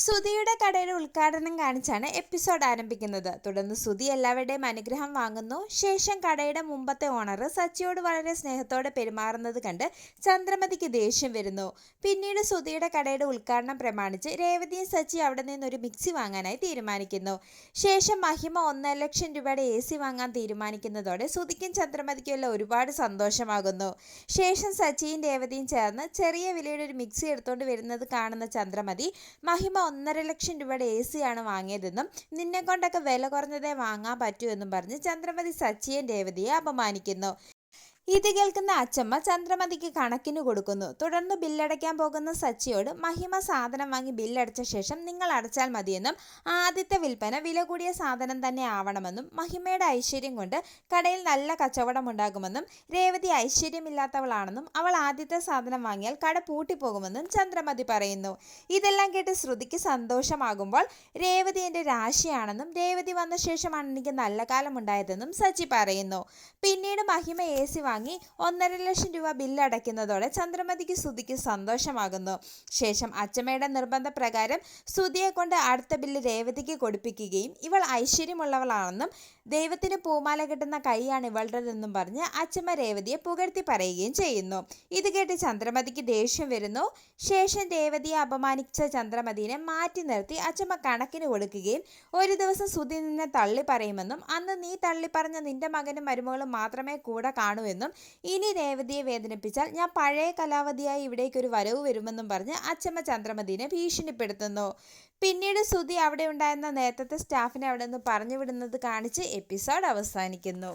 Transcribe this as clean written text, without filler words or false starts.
സുധിയുടെ കടയുടെ ഉദ്ഘാടനം കാണിച്ചാണ് എപ്പിസോഡ് ആരംഭിക്കുന്നത്. തുടർന്ന് സുധി എല്ലാവരുടെയും അനുഗ്രഹം വാങ്ങുന്നു. ശേഷം കടയുടെ മുമ്പത്തെ ഓണർ സച്ചിയോട് വളരെ സ്നേഹത്തോടെ പെരുമാറുന്നത് കണ്ട് ചന്ദ്രമതിക്ക് ദേഷ്യം വരുന്നു. പിന്നീട് സുധിയുടെ കടയുടെ ഉദ്ഘാടനം പ്രമാണിച്ച് രേവതിയും സച്ചി അവിടെ നിന്നൊരു മിക്സി വാങ്ങാനായി തീരുമാനിക്കുന്നു. ശേഷം മഹിമ 1,00,000 രൂപയുടെ AC വാങ്ങാൻ തീരുമാനിക്കുന്നതോടെ സുധിക്കും ചന്ദ്രമതിക്കുമെല്ലാം ഒരുപാട് സന്തോഷമാകുന്നു. ശേഷം സച്ചിയും രേവതിയും ചേർന്ന് ചെറിയ വിലയുടെ ഒരു മിക്സി എടുത്തുകൊണ്ട് വരുന്നത് കാണുന്ന ചന്ദ്രമതി, മഹിമ 1,50,000 രൂപയുടെ AC ആണ് വാങ്ങിയതെന്നും നിന്നെ കൊണ്ടൊക്കെ വില കുറഞ്ഞതേ വാങ്ങാൻ പറ്റൂ എന്നും പറഞ്ഞ് ചന്ദ്രമതി സച്ചിയും രേവതിയെ അപമാനിക്കുന്നു. ഇത് കേൾക്കുന്ന അച്ചമ്മ ചന്ദ്രമതിക്ക് കണക്കിന് കൊടുക്കുന്നു. തുടർന്ന് ബില്ലടയ്ക്കാൻ പോകുന്ന സച്ചിയോട് മഹിമ സാധനം വാങ്ങി ബില്ലടച്ച ശേഷം നിങ്ങൾ അടച്ചാൽ മതിയെന്നും ആദ്യത്തെ വിൽപ്പന വില കൂടിയ സാധനം തന്നെ ആവണമെന്നും മഹിമയുടെ ഐശ്വര്യം കൊണ്ട് കടയിൽ നല്ല കച്ചവടം ഉണ്ടാകുമെന്നും രേവതി ഐശ്വര്യമില്ലാത്തവളാണെന്നും അവൾ ആദ്യത്തെ സാധനം വാങ്ങിയാൽ കട പൂട്ടിപ്പോകുമെന്നും ചന്ദ്രമതി പറയുന്നു. ഇതെല്ലാം കേട്ട് ശ്രുതിക്ക് സന്തോഷമാകുമ്പോൾ രേവതി എൻ്റെ രാശിയാണെന്നും രേവതി വന്ന ശേഷമാണ് എനിക്ക് നല്ല കാലം ഉണ്ടായതെന്നും സച്ചി പറയുന്നു. പിന്നീട് മഹിമ AC വാങ്ങി 1,50,000 രൂപ ബില്ല് അടയ്ക്കുന്നതോടെ ചന്ദ്രമതിക്ക് സുധിക്ക് സന്തോഷമാകുന്നു. ശേഷം അച്ചമ്മയുടെ നിർബന്ധപ്രകാരം സുധിയെ കൊണ്ട് അടുത്ത ബില്ല് രേവതിക്ക് കൊടുപ്പിക്കുകയും ഇവൾ ഐശ്വര്യമുള്ളവളാണെന്നും ദൈവത്തിന് പൂമാല കിട്ടുന്ന കൈയാണ് ഇവളുടേതെന്നും പറഞ്ഞ് അച്ചമ്മ രേവതിയെ പുകഴ്ത്തി പറയുകയും ചെയ്യുന്നു. ഇത് കേട്ട് ചന്ദ്രമതിക്ക് ദേഷ്യം വരുന്നു. ശേഷം രേവതിയെ അപമാനിച്ച ചന്ദ്രമതിനെ മാറ്റി നിർത്തി അച്ചമ്മ കണക്കിന് കൊടുക്കുകയും ഒരു ദിവസം സുധി നിന്നെ തള്ളി പറയുമെന്നും അന്ന് നീ തള്ളി പറഞ്ഞ നിന്റെ മകനും മരുമകളും മാത്രമേ കൂടെ കാണൂ എന്നും ഇനി രേവതിയെ വേദനിപ്പിച്ചാൽ ഞാൻ പഴയ കലാവതിയായി ഇവിടേക്കൊരു വരവ് വരുമെന്നും പറഞ്ഞ് അച്ചമ്മ ചന്ദ്രമതിനെ ഭീഷണിപ്പെടുത്തുന്നു. പിന്നീട് സുധി അവിടെ ഉണ്ടായിരുന്ന നേരത്തെ സ്റ്റാഫിനെ അവിടെ നിന്ന് പറഞ്ഞു വിടുന്നത് കാണിച്ച് എപ്പിസോഡ് അവസാനിക്കുന്നു.